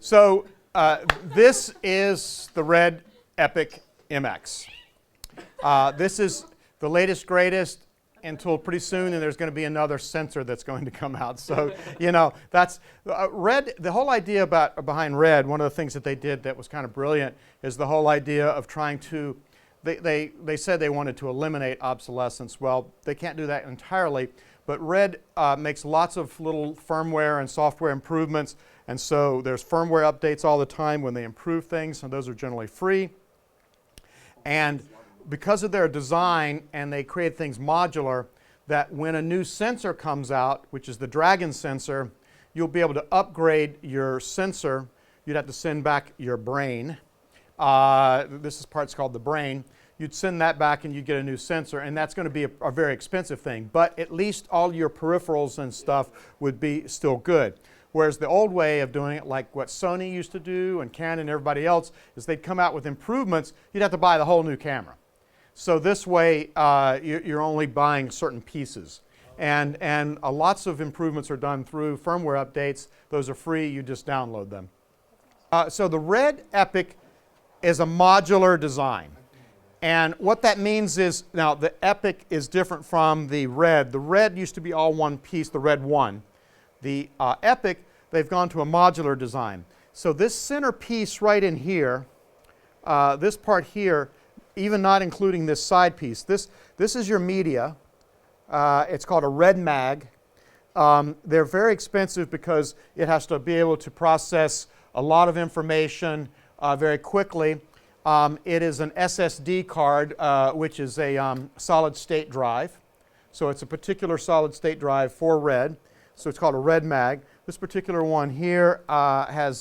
So this is the Red Epic MX. This is the latest, greatest until pretty soon, and there's going to be another sensor that's going to come out. So, you know, that's Red. The whole idea behind Red, one of the things that they did that was kind of brilliant, is the whole idea of trying to. They said they wanted to eliminate obsolescence. Well, they can't do that entirely, but Red makes lots of little firmware and software improvements, and so there's firmware updates all the time when they improve things, and those are generally free. And because of their design, and they create things modular, that when a new sensor comes out, which is the Dragon sensor, you'll be able to upgrade your sensor. You'd have to send back your brain. This part's called the brain. You'd send that back and you'd get a new sensor, and that's going to be a very expensive thing. But at least all your peripherals and stuff would be still good. Whereas the old way of doing it, like what Sony used to do and Canon and everybody else, is they'd come out with improvements. You'd have to buy the whole new camera. So this way, you're only buying certain pieces. And lots of improvements are done through firmware updates. Those are free. You just download them. So the Red Epic is a modular design. And what that means is, now the Epic is different from the Red. The Red used to be all one piece, the Red 1. The Epic, they've gone to a modular design. So this center piece right in here, this part here, even not including this side piece, this is your media. It's called a Red Mag. They're very expensive because it has to be able to process a lot of information very quickly. It is an SSD card, which is a solid state drive. So it's a particular solid state drive for Red. So it's called a Red Mag. This particular one here has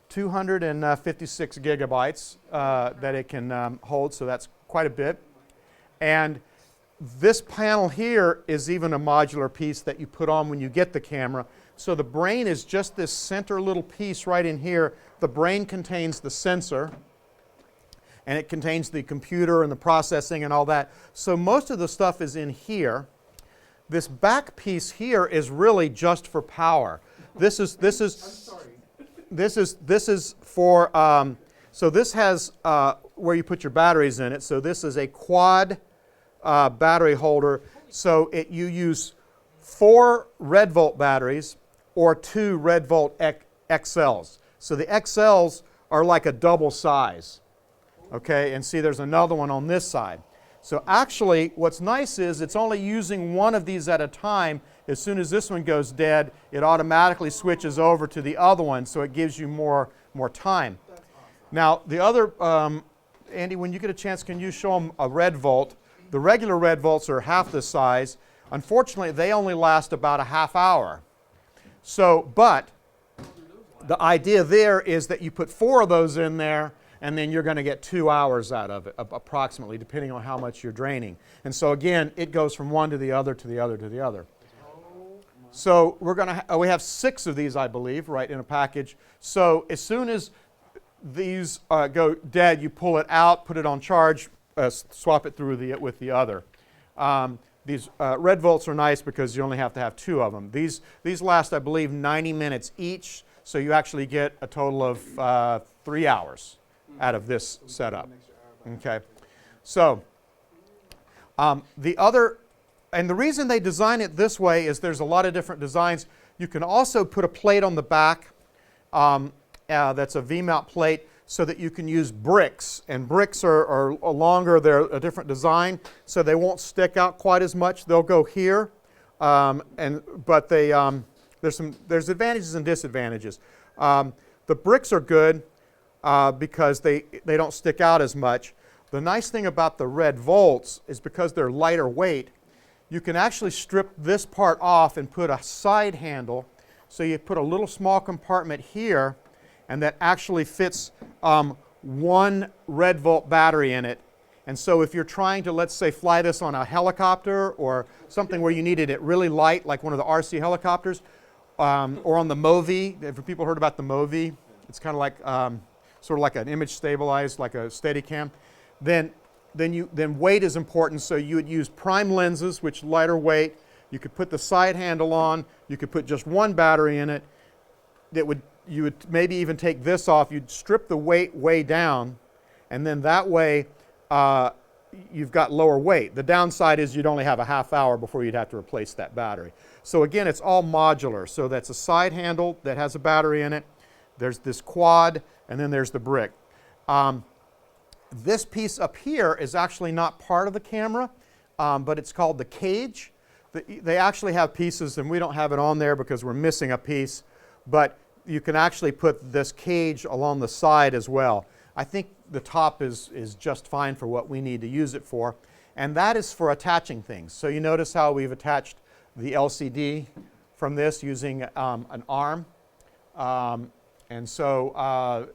256 gigabytes that it can hold, so that's quite a bit. And this panel here is even a modular piece that you put on when you get the camera. So the brain is just this center little piece right in here. The brain contains the sensor, and it contains the computer and the processing and all that. So most of the stuff is in here. This back piece here is really just for power. This is for so this has where you put your batteries in it. So this is a quad battery holder. So you use 4 Red Volt batteries or 2 Red Volt XLs. So the XLs are like a double size. Okay, and see there's another one on this side. So actually what's nice is it's only using one of these at a time. As soon as this one goes dead, it automatically switches over to the other one, so it gives you more time. Now the other, Andy, when you get a chance, can you show them a Red Volt? The regular Red Volts are half this size. Unfortunately, they only last about a half hour. So, but the idea there is that you put 4 of those in there, and then you're going to get 2 hours out of it, approximately, depending on how much you're draining. And so again, it goes from one to the other, to the other, to the other. So we're going to we have 6 of these, I believe, right, in a package. So as soon as these go dead, you pull it out, put it on charge, swap it through with the other. These Red Volts are nice because you only have to have 2 of them. These last, I believe, 90 minutes each, so you actually get a total of 3 hours out of this setup. Okay, so the reason they design it this way is there's a lot of different designs. You can also put a plate on the back that's a V-mount plate so that you can use bricks. And bricks are longer, they're a different design, so they won't stick out quite as much. They'll go here, but there's advantages and disadvantages. The bricks are good because they don't stick out as much. The nice thing about the Red Volts is because they're lighter weight, you can actually strip this part off and put a side handle. So you put a little small compartment here, and that actually fits 1 Red Volt battery in it. And so if you're trying to, let's say, fly this on a helicopter or something where you needed it really light, like one of the RC helicopters, or on the Movi. Have people heard about the Movi? It's kind of like sort of like an image stabilized, like a Steadicam. Then weight is important, so you would use prime lenses, which lighter weight. You could put the side handle on. You could put just 1 battery in it. That would you would maybe even take this off. You'd strip the weight way down, and then that way you've got lower weight. The downside is you'd only have a half hour before you'd have to replace that battery. So again, it's all modular. So that's a side handle that has a battery in it. There's this quad, and then there's the brick. This piece up here is actually not part of the camera, but it's called the cage. They actually have pieces, and we don't have it on there because we're missing a piece, but you can actually put this cage along the side as well. I think the top is just fine for what we need to use it for, and that is for attaching things. So you notice how we've attached the LCD from this using an arm, and so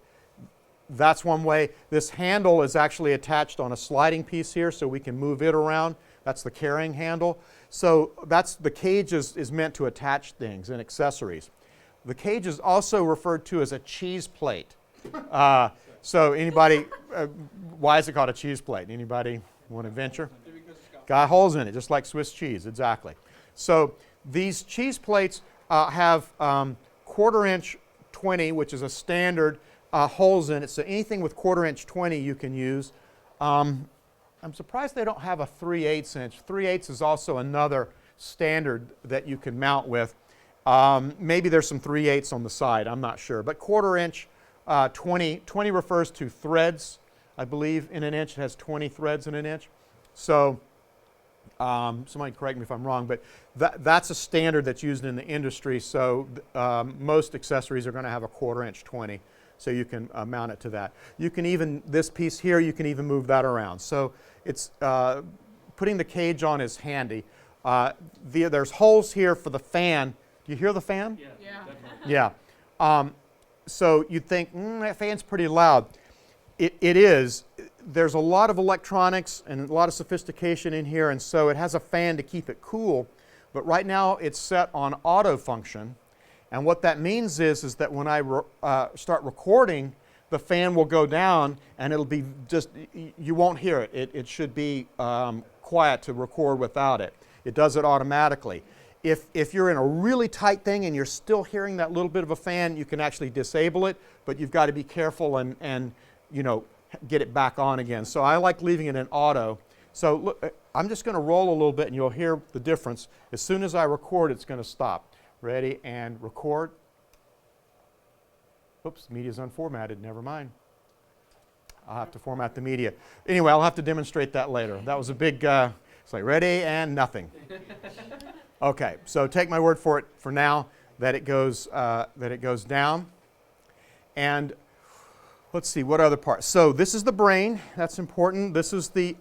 that's one way. This handle is actually attached on a sliding piece here, so we can move it around. That's the carrying handle. So that's the cage is meant to attach things and accessories. The cage is also referred to as a cheese plate. So anybody, why is it called a cheese plate? Anybody want to venture? Got holes in it, just like Swiss cheese, exactly. So these cheese plates have 1/4 inch 20, which is a standard, holes in it. So anything with 1/4 inch 20 you can use. I'm surprised they don't have a 3/8 inch. 3/8 is also another standard that you can mount with. Maybe there's some 3/8 on the side, I'm not sure. But 1/4 inch 20 refers to threads, I believe, in an inch. It has 20 threads in an inch. So somebody correct me if I'm wrong, but that's a standard that's used in the industry. So most accessories are going to have a 1/4 inch 20. So you can mount it to that. You can even, this piece here, you can even move that around. So it's, putting the cage on is handy. There's holes here for the fan. Do you hear the fan? Yeah. Yeah. So you'd think, that fan's pretty loud. It is. There's a lot of electronics and a lot of sophistication in here, and so it has a fan to keep it cool. But right now it's set on auto function. And what that means is that when I start recording, the fan will go down and it'll be just, you won't hear it. It should be quiet to record without it. It does it automatically. If you're in a really tight thing and you're still hearing that little bit of a fan, you can actually disable it, but you've got to be careful and you know, get it back on again. So I like leaving it in auto. So look, I'm just going to roll a little bit and you'll hear the difference. As soon as I record, it's going to stop. Ready and record. Oops, media's unformatted, never mind. I'll have to format the media. Anyway, I'll have to demonstrate that later. That was a big, it's like ready and nothing. Okay, so take my word for it for now that it goes down. And let's see, what other parts? So this is the brain, that's important. This is the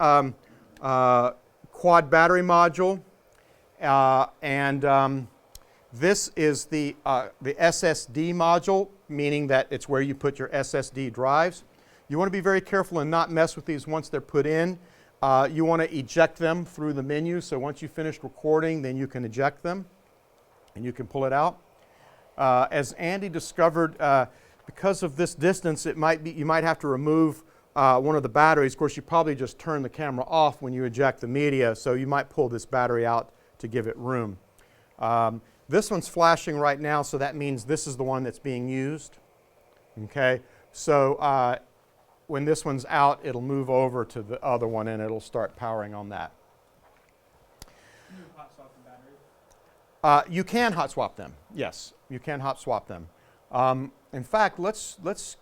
quad battery module. This is the SSD module, meaning that it's where you put your SSD drives. You want to be very careful and not mess with these once they're put in. You want to eject them through the menu, so once you've finished recording, then you can eject them and you can pull it out. As Andy discovered, because of this distance, you might have to remove one of the batteries. Of course, you probably just turn the camera off when you eject the media, so you might pull this battery out to give it room. This one's flashing right now, so that means this is the one that's being used. Okay, so when this one's out, it'll move over to the other one and it'll start powering on that. Can you hot swap the batteries? You can hot swap them. Yes, you can hot swap them. In fact, let's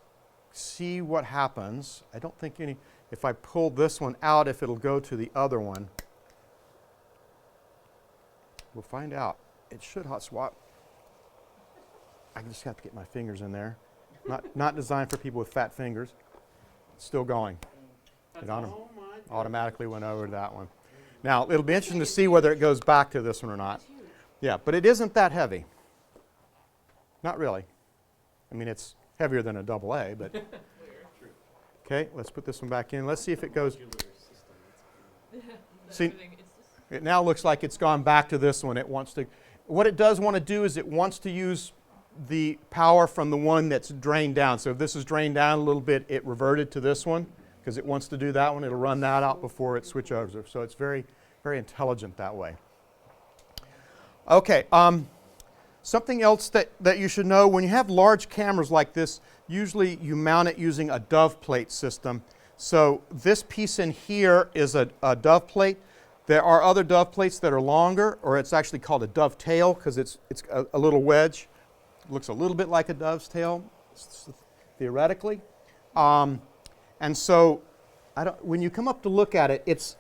see what happens. I don't think if I pull this one out, if it'll go to the other one. We'll find out. It should hot swap. I just have to get my fingers in there. Not designed for people with fat fingers. It's still going. It automatically went over to that one. Now, it'll be interesting to see whether it goes back to this one or not. Yeah, but it isn't that heavy. Not really. I mean, it's heavier than a AA, but... Okay, let's put this one back in. Let's see if it goes... See, it now looks like it's gone back to this one. It wants to... What it does want to do is it wants to use the power from the one that's drained down. So if this is drained down a little bit, it reverted to this one because it wants to do that one. It'll run that out before it switches over. So it's very, very intelligent that way. Okay, Something else that you should know, when you have large cameras like this, usually you mount it using a dove plate system. So this piece in here is a dove plate. There are other dove plates that are longer, or it's actually called a dovetail because it's a little wedge. It looks a little bit like a dove's tail, theoretically. And so when you come up to look at it, it's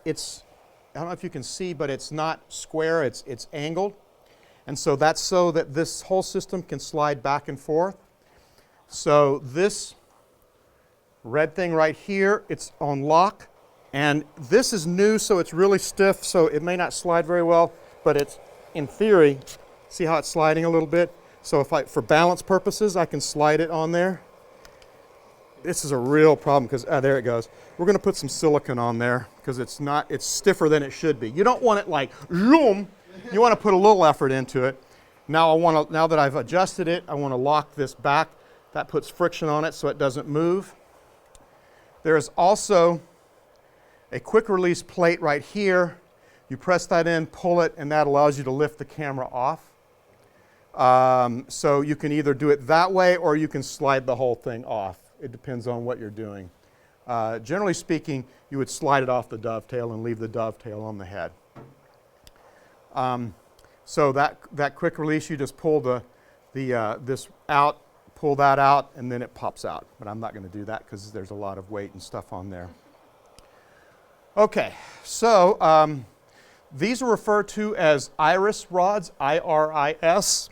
I don't know if you can see, but it's not square, it's angled. And so that's so that this whole system can slide back and forth. So this red thing right here, it's on lock. And this is new, so it's really stiff, so it may not slide very well, but it's, in theory, see how it's sliding a little bit? So if for balance purposes, I can slide it on there. This is a real problem because, there it goes. We're going to put some silicone on there because it's stiffer than it should be. You don't want it like, zoom. You want to put a little effort into it. Now that I've adjusted it, I want to lock this back. That puts friction on it so it doesn't move. There is also a quick release plate right here. You press that in, pull it, and that allows you to lift the camera off. So you can either do it that way or you can slide the whole thing off. It depends on what you're doing. Generally speaking, you would slide it off the dovetail and leave the dovetail on the head. So that quick release, you just pull this out, pull that out, and then it pops out. But I'm not going to do that because there's a lot of weight and stuff on there. Okay, so these are referred to as iris rods, I-R-I-S,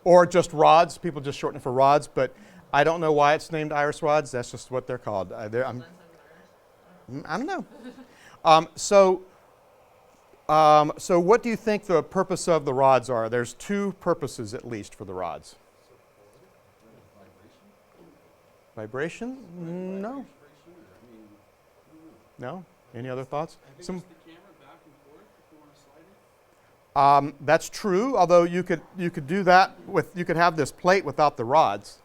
or just rods. People just shorten it for rods, but I don't know why it's named iris rods. That's just what they're called. I don't know. So what do you think the purpose of the rods are? There's two purposes at least for the rods. Vibration? No. No? Any other thoughts? That's true, although you could do that you could have this plate without the rods.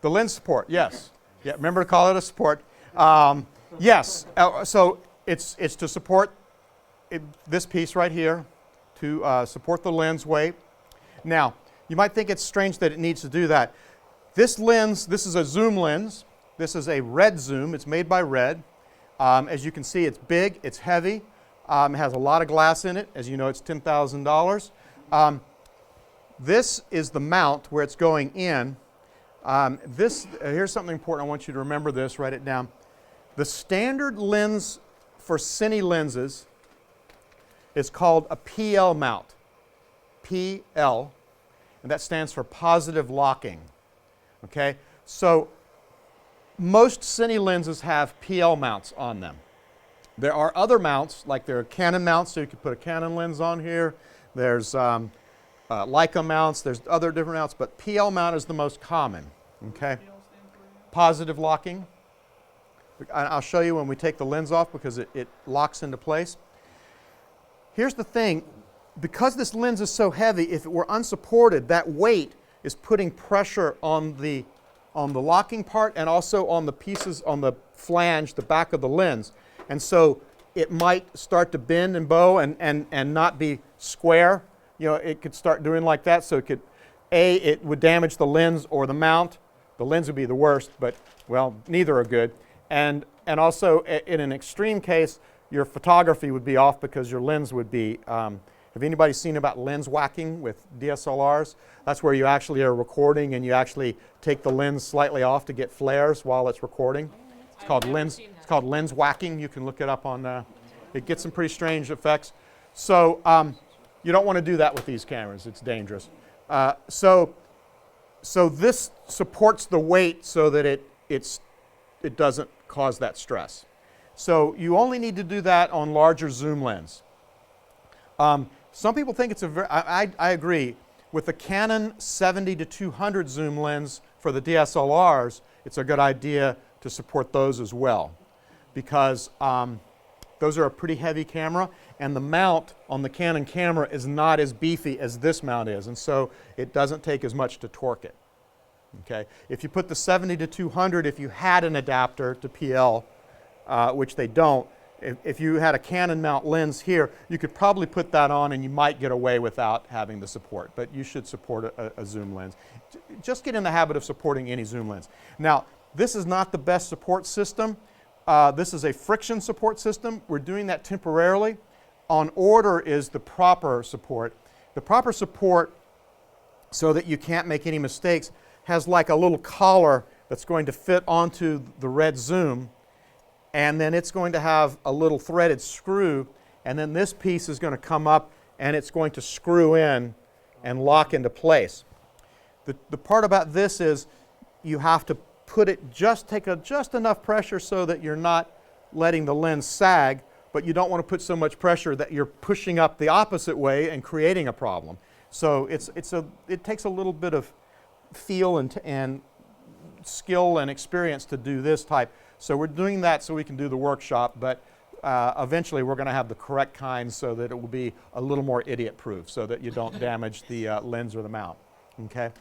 The lens support, yes. Yeah, remember to call it a support. Yes, so it's to support this piece right here, to support the lens weight. Now, you might think it's strange that it needs to do that. This lens, this is a zoom lens. This is a red zoom. It's made by Red. As you can see, it's big, it's heavy. It has a lot of glass in it. As you know, it's $10,000. This is the mount where it's going in. Here's something important. I want you to remember this. Write it down. The standard lens for cine lenses is called a PL mount. PL. And that stands for positive locking. Okay? So most cine lenses have PL mounts on them. There are other mounts, like there are Canon mounts, so you could put a Canon lens on here. There's Leica mounts, there's other different mounts, but PL mount is the most common. Okay? Positive locking. I'll show you when we take the lens off because it locks into place. Here's the thing. Because this lens is so heavy, if it were unsupported, that weight is putting pressure on the locking part and also on the pieces on the flange, the back of the lens. And so it might start to bend and bow and not be square. You know, it could start doing like that. So it would damage the lens or the mount. The lens would be the worst, but, well, neither are good. And also, in an extreme case, your photography would be off because your lens would be... have anybody seen about lens whacking with DSLRs? That's where you actually are recording and you actually take the lens slightly off to get flares while it's recording. It's called lens whacking. You can look it up on, it gets some pretty strange effects. So you don't want to do that with these cameras. It's dangerous. So this supports the weight so that it doesn't cause that stress. So you only need to do that on larger zoom lens. Some people think it's I agree. With the Canon 70 to 200 zoom lens for the DSLRs, it's a good idea to support those as well because those are a pretty heavy camera and the mount on the Canon camera is not as beefy as this mount is, and so it doesn't take as much to torque it. Okay? If you put the 70 to 200, if you had an adapter to PL, which they don't, if you had a Canon mount lens here, you could probably put that on and you might get away without having the support, but you should support a zoom lens. Just get in the habit of supporting any zoom lens. Now, this is not the best support system. This is a friction support system. We're doing that temporarily. On order is the proper support. The proper support, so that you can't make any mistakes, has like a little collar that's going to fit onto the red zoom, and then it's going to have a little threaded screw, and then this piece is going to come up and it's going to screw in and lock into place. The part about this is you have to put it take just enough pressure so that you're not letting the lens sag, but you don't want to put so much pressure that you're pushing up the opposite way and creating a problem. So it takes a little bit of feel and skill and experience to do this type. So we're doing that so we can do the workshop, but eventually we're going to have the correct kind so that it will be a little more idiot-proof so that you don't damage the lens or the mount. Okay?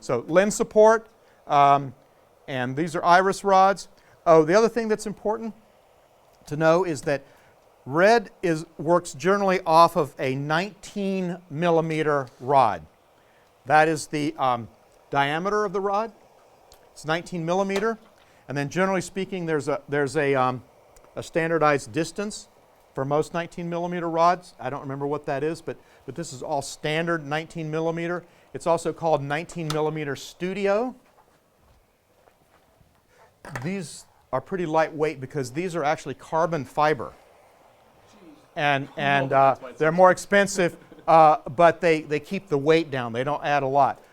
So lens support, and these are iris rods. Oh, the other thing that's important to know is that red works generally off of a 19 millimeter rod. That is the diameter of the rod. It's 19 millimeter. And then generally speaking, there's a standardized distance for most 19 millimeter rods. I don't remember what that is, but this is all standard 19 millimeter. It's also called 19 millimeter studio. These are pretty lightweight because these are actually carbon fiber. And they're more expensive, but they keep the weight down. They don't add a lot.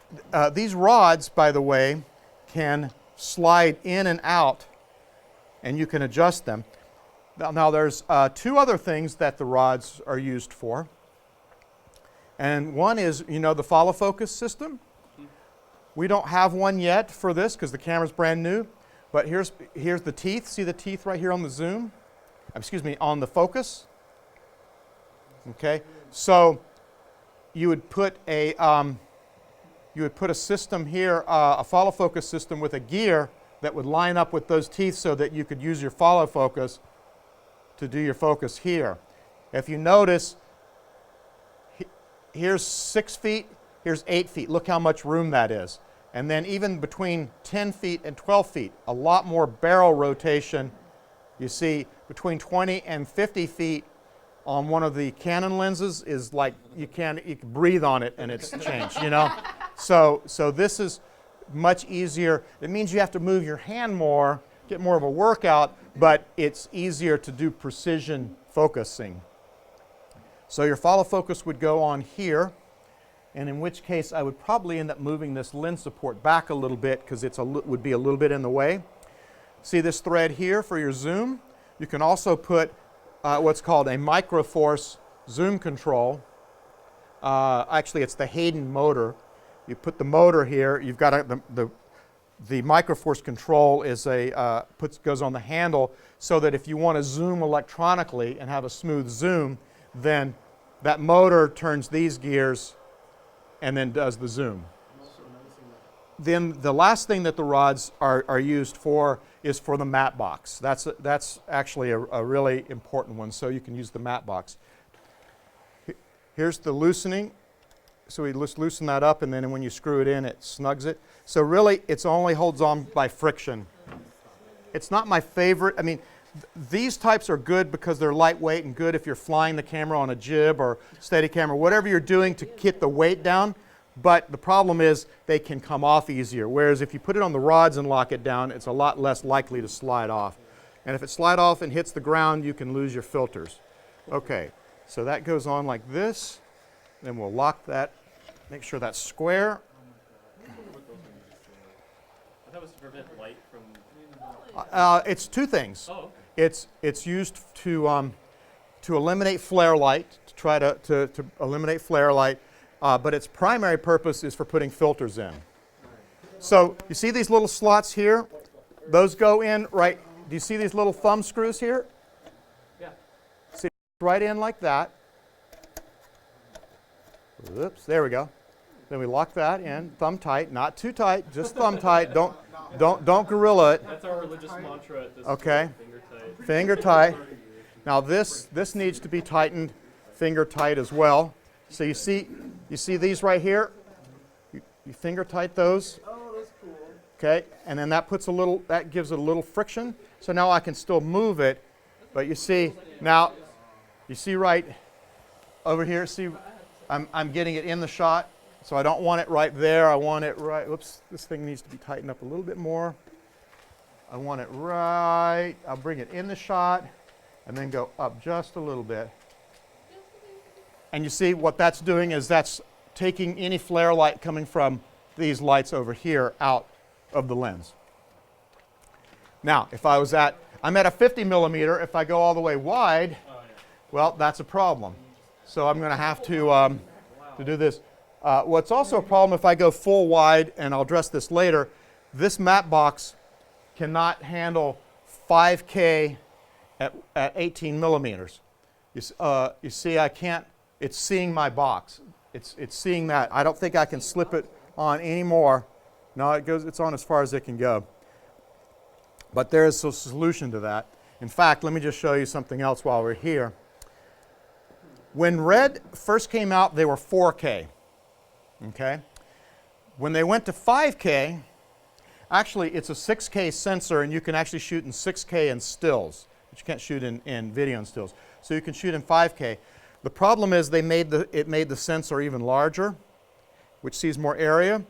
These rods, by the way, can slide in and out, and you can adjust them. Now there's two other things that the rods are used for. And one is, the follow focus system. We don't have one yet for this because the camera's brand new, but here's the teeth. See the teeth right here on the zoom? Excuse me, on the focus. Okay, so you would put a system here, a follow focus system with a gear that would line up with those teeth so that you could use your follow focus to do your focus here. If you notice, here's 6 feet, here's 8 feet. Look how much room that is. And then even between 10 feet and 12 feet, a lot more barrel rotation. You see, between 20 and 50 feet on one of the Canon lenses is like you can breathe on it and it's changed, So this is much easier. It means you have to move your hand more, get more of a workout, but it's easier to do precision focusing. So your follow focus would go on here, and in which case I would probably end up moving this lens support back a little bit because it would be a little bit in the way. See this thread here for your zoom? You can also put what's called a microforce zoom control. Actually, it's the Hayden motor. You put the motor here. You've got the microforce control is goes on the handle so that if you want to zoom electronically and have a smooth zoom, then that motor turns these gears and then does the zoom. Then the last thing that the rods are used for is for the matte box. That's actually a really important one, so you can use the matte box. Here's the loosening. So we just loosen that up, and then when you screw it in, it snugs it. So really, it only holds on by friction. It's not my favorite. I mean, these types are good because they're lightweight and good if you're flying the camera on a jib or steady camera, whatever you're doing to get the weight down. But the problem is they can come off easier. Whereas if you put it on the rods and lock it down, it's a lot less likely to slide off. And if it slides off and hits the ground, you can lose your filters. Okay, so that goes on like this. Then we'll lock that, make sure that's square. I thought it was to prevent light from... It's two things. Oh, okay. It's used to eliminate flare light, to try to eliminate flare light, but its primary purpose is for putting filters in. So you see these little slots here? Those go in right, do you see these little thumb screws here? Yeah. See, right in like that. Oops, there we go. Then we lock that in, thumb tight, not too tight, just thumb tight. Don't gorilla it. That's our religious mantra at this Okay. point, finger tight. Finger tight. Now this needs to be tightened finger tight as well. So you see these right here? You finger tight those. Oh, that's cool. Okay, and then that gives it a little friction. So now I can still move it, but you see right over here, see I'm getting it in the shot. So I don't want it right there. I want it right, whoops, this thing needs to be tightened up a little bit more. I want it right, I'll bring it in the shot and then go up just a little bit. And you see what that's doing is that's taking any flare light coming from these lights over here out of the lens. Now, if I'm at a 50 millimeter, if I go all the way wide, well, that's a problem. So I'm going to have to do this. What's also a problem if I go full wide, and I'll address this later, this matte box cannot handle 5K at 18 millimeters. You see, I can't, it's seeing my box. It's seeing that. I don't think I can slip it on anymore. No, it's on as far as it can go. But there is a solution to that. In fact, let me just show you something else while we're here. When Red first came out, they were 4K. Okay? When they went to 5K, actually it's a 6K sensor, and you can actually shoot in 6K in stills, but you can't shoot in video in stills. So you can shoot in 5K. The problem is it made the sensor even larger, which sees more area.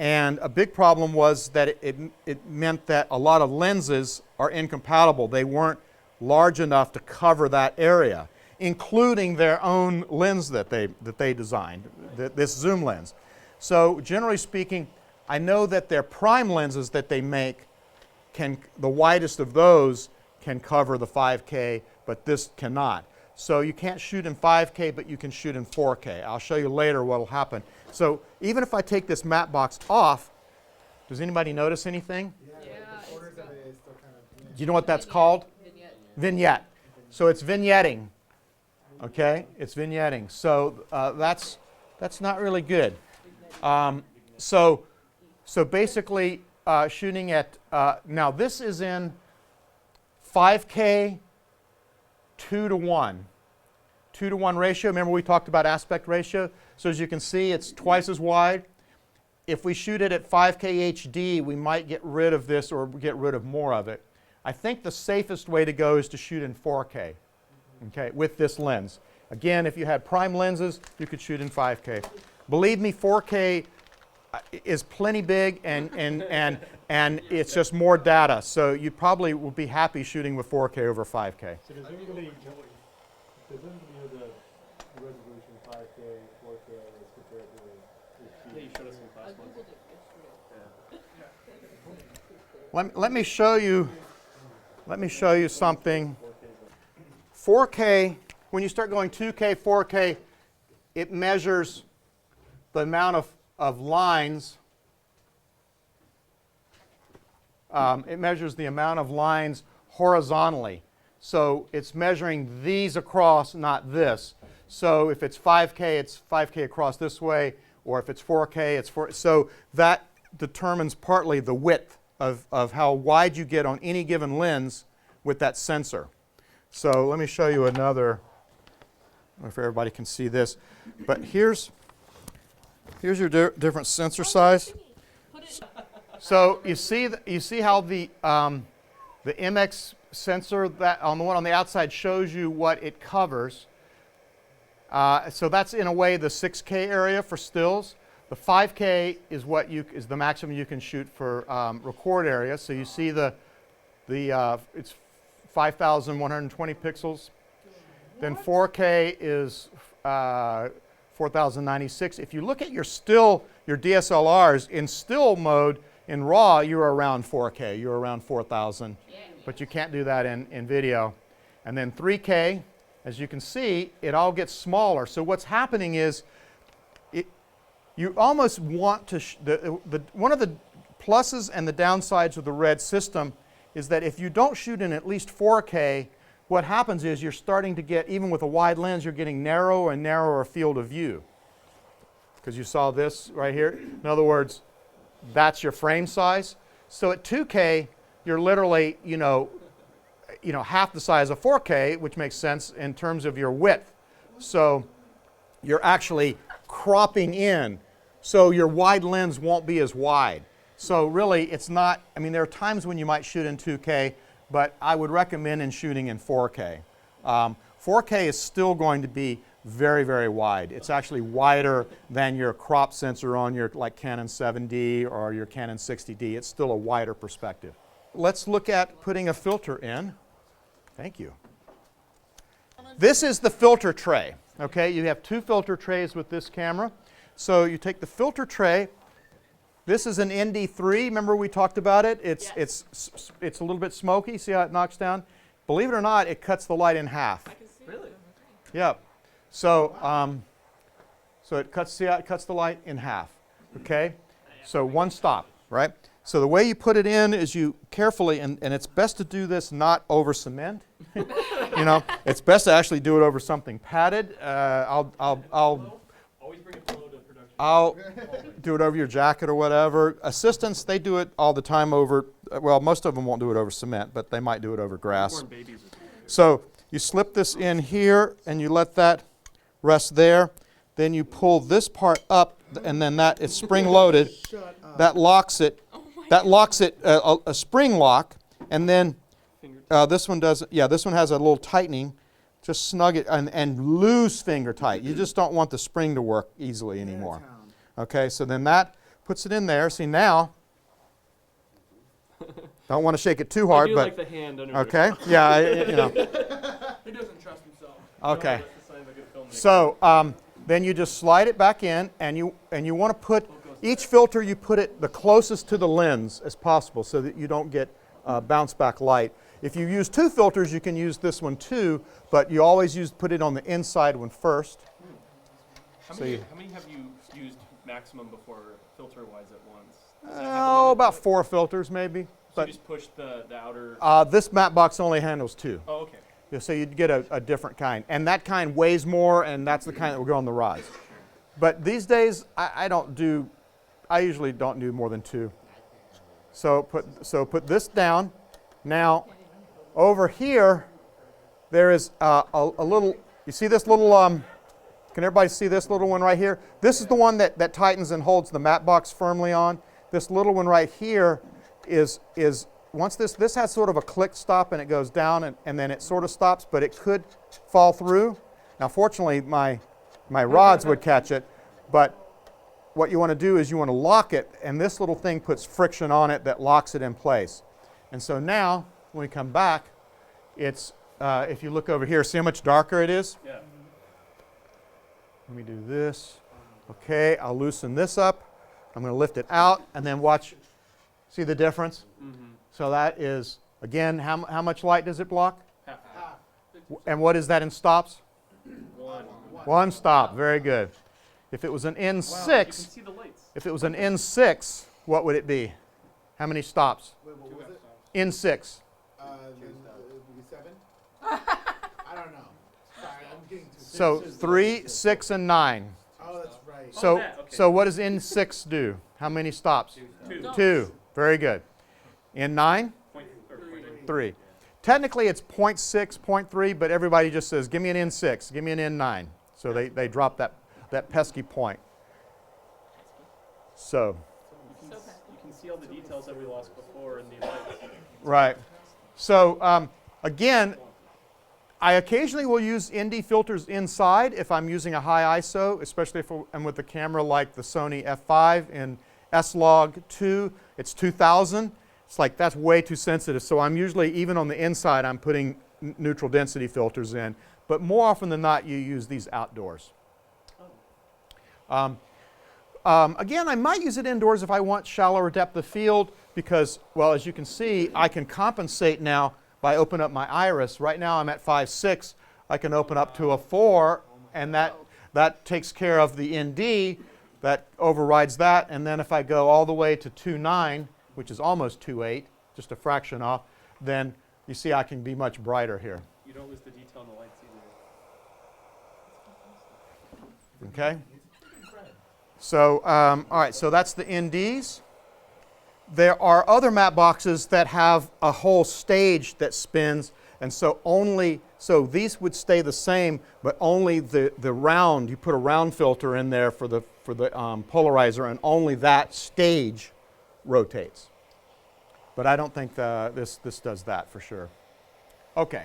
And a big problem was that it meant that a lot of lenses are incompatible. They weren't large enough to cover that area, including their own lens that they designed, this zoom lens. So generally speaking, I know that their prime lenses that they make the widest of those can cover the 5K, but this cannot. So you can't shoot in 5K, but you can shoot in 4K. I'll show you later what will happen. So even if I take this matte box off, does anybody notice anything? Yeah. Do you know what that's called? Vignette. So it's vignetting. Okay, it's vignetting. So that's not really good. So basically, shooting at now this is in 5K 2:1. 2:1 ratio. Remember we talked about aspect ratio? So as you can see, it's twice as wide. If we shoot it at 5K HD, we might get rid of this or get rid of more of it. I think the safest way to go is to shoot in 4K, okay, with this lens. Again, if you had prime lenses, you could shoot in 5K. Believe me, 4K is plenty big and it's just more data. So you probably will be happy shooting with 4K over 5K. So does anybody know the resolution 5K, 4K is compared to HD? Yeah, you showed us in class once. Let me show you something. 4K, when you start going 2K, 4K, it measures the amount of lines. It measures the amount of lines horizontally. So it's measuring these across, not this. So if it's 5K, it's 5K across this way, or if it's 4K, it's 4. So that determines partly the width of how wide you get on any given lens with that sensor. So let me show you another, I don't know if everybody can see this, but here's your different sensor size. So you see how the MX sensor that on the one on the outside shows you what it covers. So that's in a way the 6K area for stills. The 5K is is the maximum you can shoot for record area. So you see it's 5,120 pixels. Then 4K is 4,096. If you look at your DSLRs in still mode in RAW, you're around 4K. You're around 4,000. But you can't do that in video. And then 3K, as you can see, it all gets smaller. So what's happening is you almost want to, one of the pluses and the downsides of the Red system is that if you don't shoot in at least 4K, what happens is you're starting to get, even with a wide lens, you're getting narrower and narrower field of view. Because you saw this right here. In other words, that's your frame size. So at 2K, you're literally, half the size of 4K, which makes sense in terms of your width. So you're actually cropping in, so your wide lens won't be as wide. So really, it's not, there are times when you might shoot in 2K, but I would recommend in shooting in 4K. 4K is still going to be very, very wide. It's actually wider than your crop sensor on your Canon 7D or your Canon 60D. It's still a wider perspective. Let's look at putting a filter in. Thank you. This is the filter tray. Okay, you have 2 filter trays with this camera. So you take the filter tray. This is an ND3. Remember we talked about it? It's a little bit smoky. See how it knocks down? Believe it or not, it cuts the light in half. Really? Yep. So, it cuts the light in half. Okay? So one stop, right? So the way you put it in is you carefully, and it's best to do this not over cement. It's best to actually do it over something padded. Always bring a pillow to production. I'll do it over your jacket or whatever. Assistants, they do it all the time over, well, most of them won't do it over cement, but they might do it over grass. Newborn babies are So you slip this in here and you let that rest there. Then you pull this part up, and then that it's spring loaded. That locks it. That locks it, a spring lock, and then this one does. Yeah, this one has a little tightening. Just snug it and loose finger tight. You just don't want the spring to work easily anymore. Okay, so then that puts it in there. See now, don't want to shake it too hard, I do but like the hand under okay, yeah, He doesn't trust himself. okay. That's the sign of a good filmmaker. So then you just slide it back in, and you want to put each filter, you put it the closest to the lens as possible so that you don't get bounce back light. If you use 2 filters, you can use this one too, but you always put it on the inside one first. How So many you- have you used maximum before filter-wise at once? Oh, about 4 filters maybe. So But you just push the outer. this matte box only handles 2. Oh, okay. Yeah, so you'd get a different kind. And that kind weighs more, and that's the kind that will go on the rods. But these days, I usually don't do more than 2. So put this down. Now, over here, there is a little, you see this little, can everybody see this little one right here? This is the one that tightens and holds the matte box firmly on. This little one right here is once this has sort of a click stop and it goes down and then it sort of stops, but it could fall through. Now fortunately my rods would catch it, but what you want to do is you want to lock it, and this little thing puts friction on it that locks it in place. And so now when we come back, it's if you look over here, see how much darker it is? Yeah. Let me do this. Okay, I'll loosen this up. I'm going to lift it out and then watch. See the difference? Mm-hmm. So that is, again, how much light does it block? Half. And what is that in stops? 1. 1 stop. Very good. If it was an N6, You can see the lights. if it was an N6, what would it be? How many stops? Wait, what was it? N6. Then it would be 7? I don't know. Sorry, I'm getting too So 3, 6, and 9. Oh, that's right. So, that, okay. so what does N6 do? How many stops? 2. 2. Very good. N9? 3. Technically it's 0.6, 0.3, but everybody just says, give me an N6, give me an N9. So they drop that pesky point. So, You can see all the details that we lost before in the lights. right. So, again, I occasionally will use ND filters inside if I'm using a high ISO, especially if I'm with a camera like the Sony F5 in S-Log 2. It's 2000. It's like that's way too sensitive. So I'm usually, even on the inside, I'm putting neutral density filters in. But more often than not, you use these outdoors. Again, I might use it indoors if I want shallower depth of field because, well, as you can see, I can compensate now by opening up my iris. Right now I'm at 5.6. I can open up to a 4, and that takes care of the ND. That overrides that. And then if I go all the way to 2.9, which is almost 2.8, just a fraction off, then you see I can be much brighter here. You don't lose the detail in the lights either. Okay? So, all right, so that's the NDs. There are other matte boxes that have a whole stage that spins, And so these would stay the same, but only the round, you put a round filter in there for the polarizer, and only that stage rotates. But I don't think this does that for sure. Okay.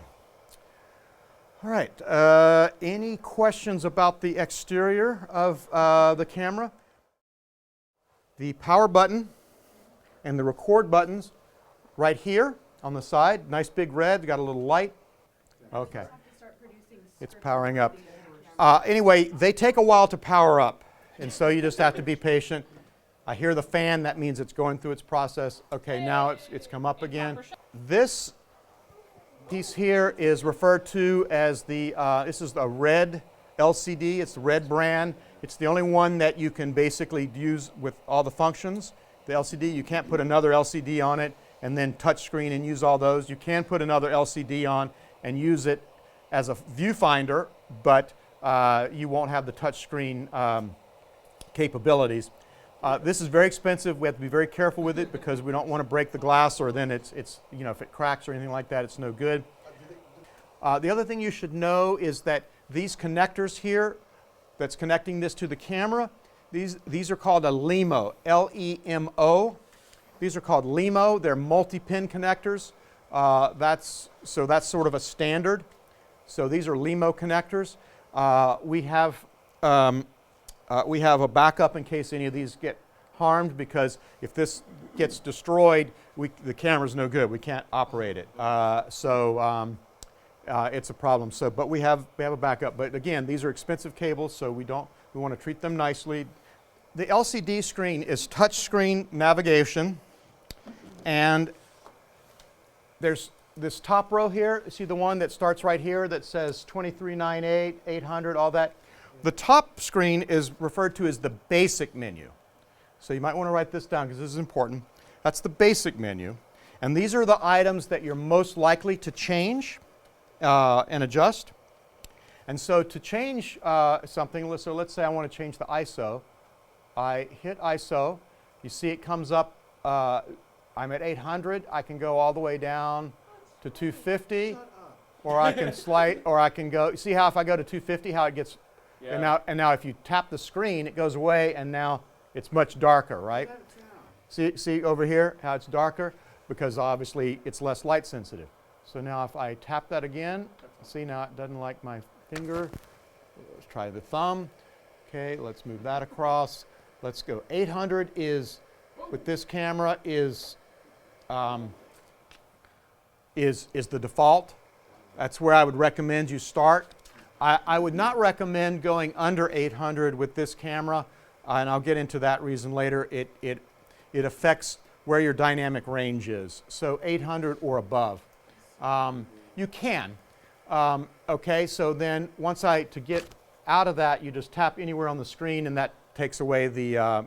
All right. Any questions about the exterior of the camera? The power button and the record buttons right here on the side. Nice big red. Got a little light. Okay. It's powering up. Anyway, they take a while to power up, and so you just have to be patient. I hear the fan. That means it's going through its process. Okay, now it's come up again. This piece here is referred to as this is a red LCD. It's the red brand. It's the only one that you can basically use with all the functions. The LCD, you can't put another LCD on it and then touch screen and use all those. You can put another LCD on and use it as a viewfinder, but you won't have the touch screen capabilities. This is very expensive. We have to be very careful with it because we don't want to break the glass, or then it's if it cracks or anything like that, it's no good. The other thing you should know is that these connectors here that's connecting this to the camera, these are called a LEMO, L-E-M-O. These are called LEMO. They're multi-pin connectors. That's sort of a standard. So these are LEMO connectors. We have a backup in case any of these get harmed, because if this gets destroyed, the camera's no good. We can't operate it. It's a problem. But we have a backup. But again, these are expensive cables, so we want to treat them nicely. The LCD screen is touch screen navigation, and there's this top row here. See the one that starts right here that says 2398, 800, all that? The top screen is referred to as the basic menu. So you might want to write this down because this is important. That's the basic menu. And these are the items that you're most likely to change and adjust. And so to change something, so let's say I want to change the ISO. I hit ISO. You see it comes up. I'm at 800. I can go all the way down to 250. Or I can slide, or I can go. See how if I go to 250, how it gets. Yeah. And now if you tap the screen, it goes away, and now it's much darker, right? See over here how it's darker? Because obviously it's less light sensitive. So now if I tap that again, see now it doesn't like my finger. Let's try the thumb. Okay, let's move that across. Let's go. 800 is, with this camera, is the default. That's where I would recommend you start. I would not recommend going under 800 with this camera, and I'll get into that reason later. It affects where your dynamic range is. So 800 or above. You can. Okay, so then to get out of that, you just tap anywhere on the screen, and that takes away that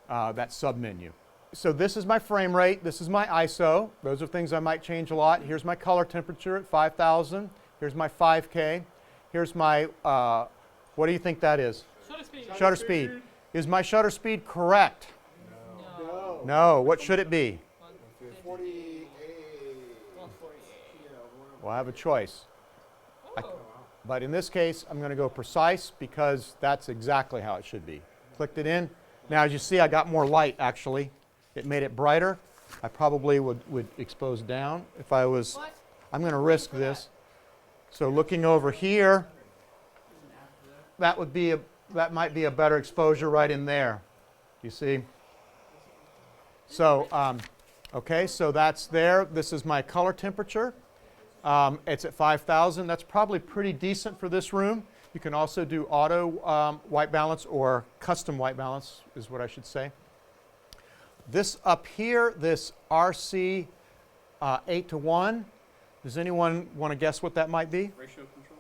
submenu. So this is my frame rate. This is my ISO. Those are things I might change a lot. Here's my color temperature at 5,000. Here's my 5K. Here's my, what do you think that is? Shutter speed. Shutter speed. Is my shutter speed correct? No. No. What should it be? 48. Well, I have a choice. Oh. But in this case, I'm going to go precise because that's exactly how it should be. Clicked it in. Now, as you see, I got more light, actually. It made it brighter. I probably would expose down if I was. What? I'm going to risk this. So looking over here, that might be a better exposure right in there. You see? So, okay, so that's there. This is my color temperature. It's at 5,000. That's probably pretty decent for this room. You can also do auto white balance, or custom white balance is what I should say. This up here, this RC 8:1, does anyone want to guess what that might be? Ratio control.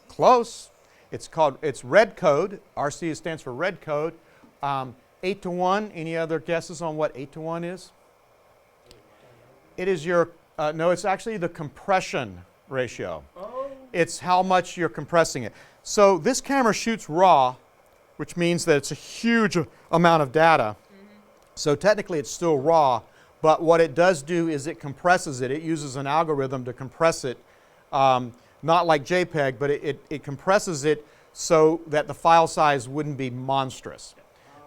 Close. It's red code. RC stands for red code. 8:1, any other guesses on what 8:1 is? It is your, no, it's actually the compression ratio. Oh. It's how much you're compressing it. So this camera shoots RAW, which means that it's a huge amount of data. So technically it's still RAW, but what it does do is it compresses it. It uses an algorithm to compress it Not like JPEG, but it compresses it so that the file size wouldn't be monstrous.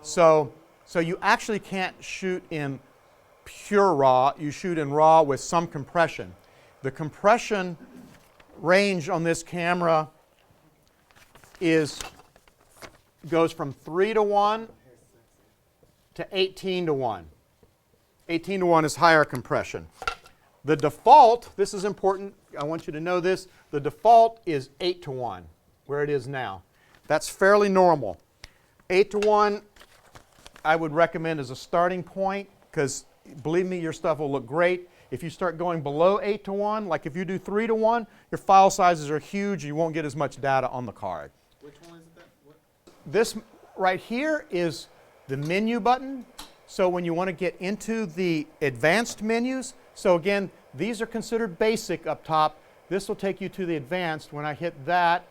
So you actually can't shoot in pure RAW. You shoot in RAW with some compression. The compression range on this camera goes from 3:1 to 18:1. 18:1 is higher compression. The default, this is important, I want you to know this, the default is 8:1, where it is now. That's fairly normal. 8:1 I would recommend as a starting point, because believe me, your stuff will look great. If you start going below 8:1, like if you do 3:1, your file sizes are huge, you won't get as much data on the card. Which one is that? What? This right here is the menu button. So when you want to get into the advanced menus, so again, these are considered basic up top. This will take you to the advanced. When I hit that,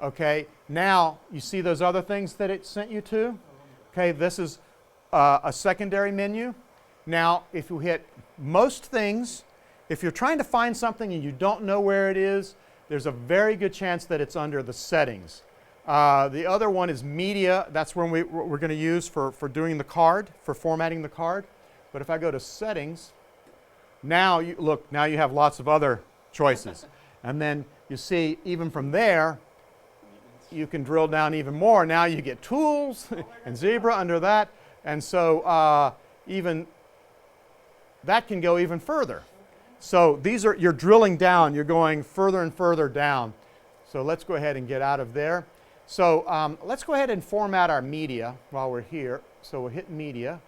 okay, now you see those other things that it sent you to? Okay, this is a secondary menu. Now, if you hit most things, if you're trying to find something and you don't know where it is, there's a very good chance that it's under the settings. The other one is media. That's when we're going to use for doing the card, for formatting the card. But if I go to settings, now now you have lots of other choices. And then you see, even from there, you can drill down even more. Now you get tools and Zebra under that. And so even that can go even further. So these are, you're drilling down, you're going further and further down. So let's go ahead and get out of there. So let's go ahead and format our media while we're here. So we'll hit media.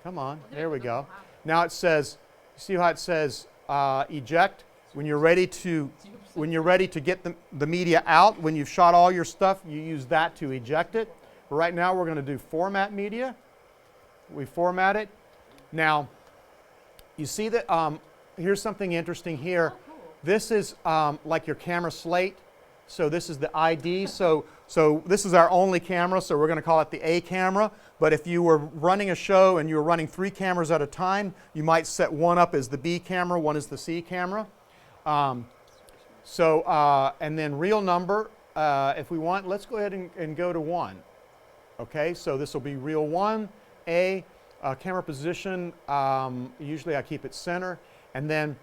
Come on, there we go. Now it says, you see how it says eject? When you're ready to get the media out, when you've shot all your stuff, you use that to eject it. But right now we're going to do format media. We format it. Now, you see that here's something interesting here. This is like your camera slate. So this is the ID. So this is our only camera, so we're going to call it the A camera. But if you were running a show and you were running 3 cameras at a time, you might set one up as the B camera, one as the C camera. And then real number, if we want, let's go ahead and go to 1. Okay, so this will be reel 1, A, camera position, usually I keep it center. And then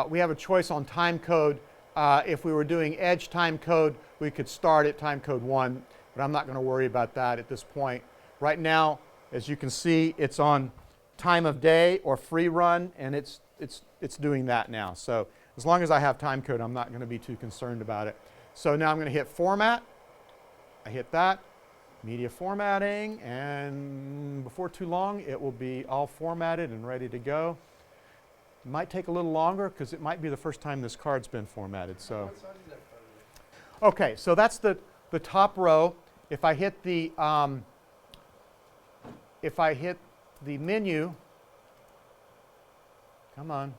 we have a choice on time code. If we were doing edge time code, we could start at time code 1, but I'm not going to worry about that at this point. Right now, as you can see, it's on time of day or free run, and it's doing that now. So as long as I have time code, I'm not going to be too concerned about it. So now I'm going to hit format. I hit that, media formatting, and before too long, it will be all formatted and ready to go. It might take a little longer because it might be the first time this card's been formatted. So, okay, so that's the top row. If I hit the menu, come on.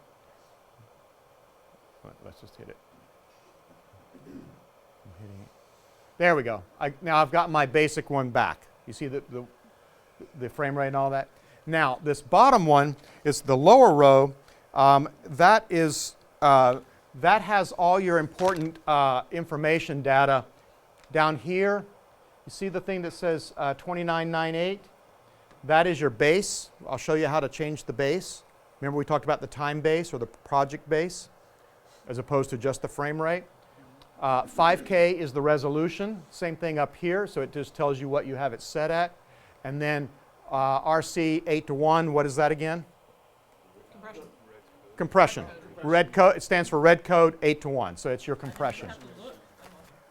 Let's just hit it. I'm hitting it. There we go. Now I've got my basic one back. You see the frame rate and all that. Now this bottom one is the lower row. That has all your important information data down here. You see the thing that says 2998? That is your base. I'll show you how to change the base. Remember we talked about the time base or the project base as opposed to just the frame rate. 5K is the resolution. Same thing up here, so it just tells you what you have it set at. And then RC 8:1, what is that again? Compression. Red code, it stands for red code 8:1, so it's your compression.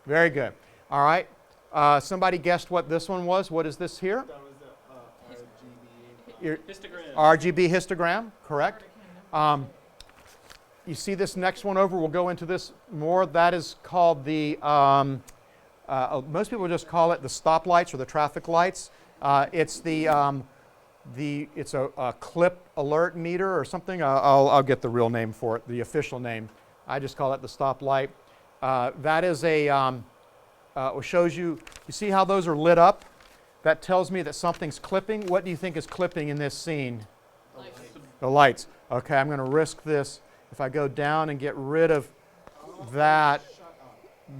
Very good. All right. Somebody guessed what this one was. What is this here? That was the RGB. Histogram. RGB histogram, correct. You see this next one over, we'll go into this more. That is called the, most people just call it the stoplights or the traffic lights. It's it's a clip alert meter or something. I'll get the real name for it, the official name. I just call it the stoplight. That is it shows you, you see how those are lit up? That tells me that something's clipping. What do you think is clipping in this scene? Lights. The lights. Okay, I'm going to risk this if I go down and get rid of that,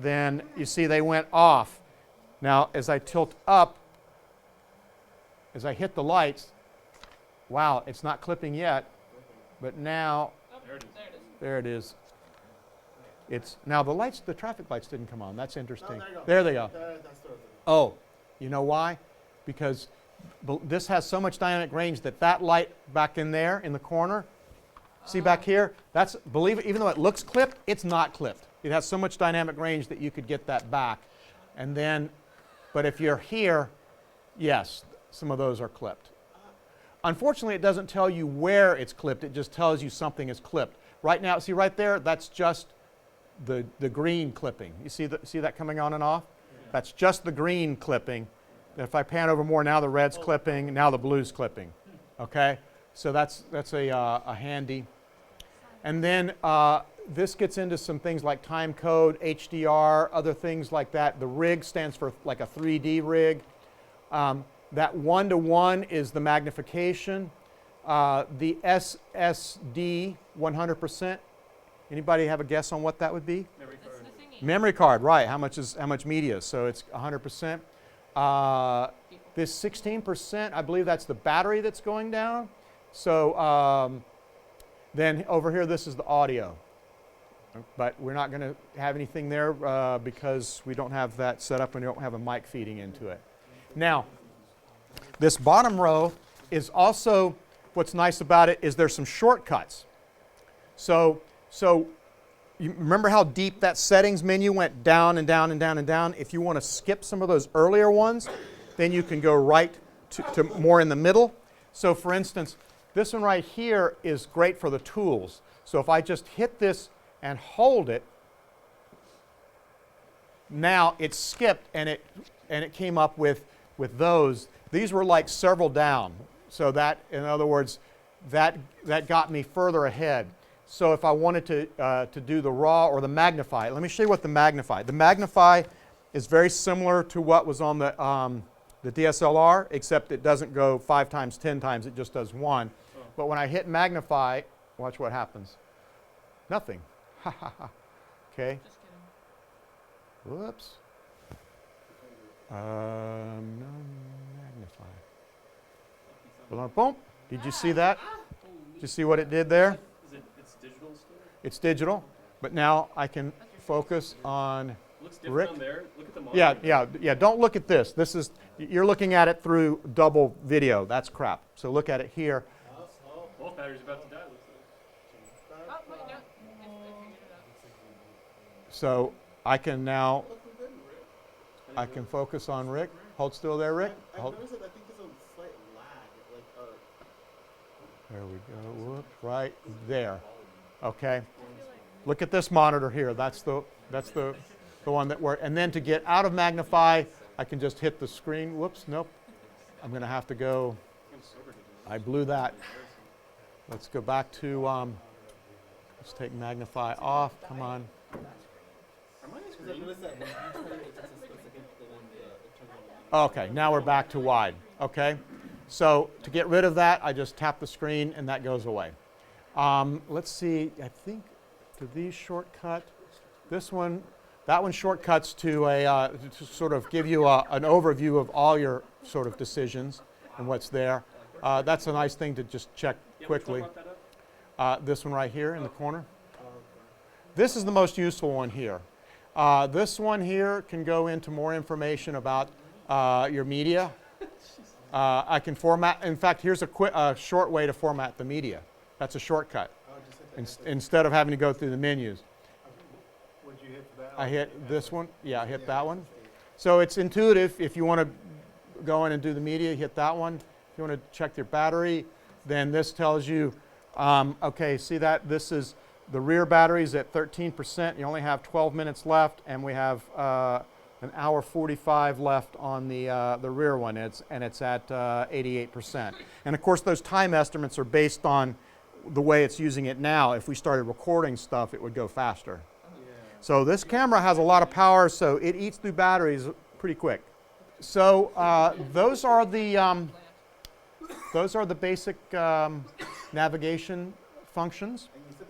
then you see they went off. Now, as I tilt up, as I hit the lights, wow, it's not clipping yet, but now, there it is. It's now the lights, the traffic lights didn't come on. That's interesting. There they go. Oh, you know why? Because this has so much dynamic range that that light back in there in the corner, see back here, that's, believe it, even though it looks clipped, it's not clipped. It has so much dynamic range that you could get that back. And then, but if you're here, yes, some of those are clipped. Unfortunately, it doesn't tell you where it's clipped. It just tells you something is clipped. Right now, see right there, that's just the green clipping. You see that coming on and off? That's just the green clipping. If I pan over more, now the red's clipping, now the blue's clipping. Okay? So that's a handy. And then this gets into some things like time code, HDR, other things like that. The rig stands for like a 3D rig. That 1:1 is the magnification. The SSD 100%. Anybody have a guess on what that would be? Memory card. Memory card, right? How much media? So it's 100%. This 16%, I believe that's the battery that's going down. So then over here, this is the audio. But we're not going to have anything there because we don't have that set up and we don't have a mic feeding into it. Now, this bottom row is also, what's nice about it is there's some shortcuts. So you remember how deep that settings menu went down and down and down and down? If you want to skip some of those earlier ones, then you can go right to more in the middle. So for instance, this one right here is great for the tools. So if I just hit this and hold it, now it's skipped and it came up with those. These were like several down. So that, in other words, that got me further ahead. So if I wanted to do the raw or the magnify, let me show you what the magnify. The magnify is very similar to what was on the DSLR, except it doesn't go 5 times, 10 times, it just does 1. But when I hit magnify, watch what happens. Nothing. Okay. Just kidding. Whoops. No magnify. Boom. Did you see that? Did you see what it did there? It's digital still? It's digital, but now I can focus on It looks different Rick. on there. Look at the monitor. Yeah. Don't look at this. You're looking at it through double video. That's crap. So look at it here. Both batteries about to die, looks like. Oh, wait, no. I figured it out. So I can now, I can focus on Rick. Hold still there, Rick. Hold. I think there's a slight lag. There we go. Whoops, right there. Okay. Look at this monitor here. That's the one that works. And then to get out of magnify, I can just hit the screen. Whoops, nope. I'm going to have to go. I blew that. Let's go back to, let's take magnify off. Come on. Are mine green? Okay, now we're back to wide. Okay. So to get rid of that, I just tap the screen and that goes away. Let's see, I think, do these shortcut? This one, that one shortcuts to to sort of give you an overview of all your sort of decisions and what's there. That's a nice thing to just check quickly. Which one brought that up? This one right here in the corner. This is the most useful one here. This one here can go into more information about your media. I can format, in fact, here's a short way to format the media. That's a shortcut. Instead of having to go through the menus. Would you hit that? I hit this one. Yeah, I hit that one. So it's intuitive. If you want to go in and do the media, hit that one. If you want to check your battery, then this tells you, okay, see that? This is the rear battery's at 13%. You only have 12 minutes left, and we have an hour 45 left on the rear one. It's at 88%. And of course, those time estimates are based on the way it's using it now. If we started recording stuff, it would go faster. So this camera has a lot of power, so it eats through batteries pretty quick. So those are the basic navigation functions. And you said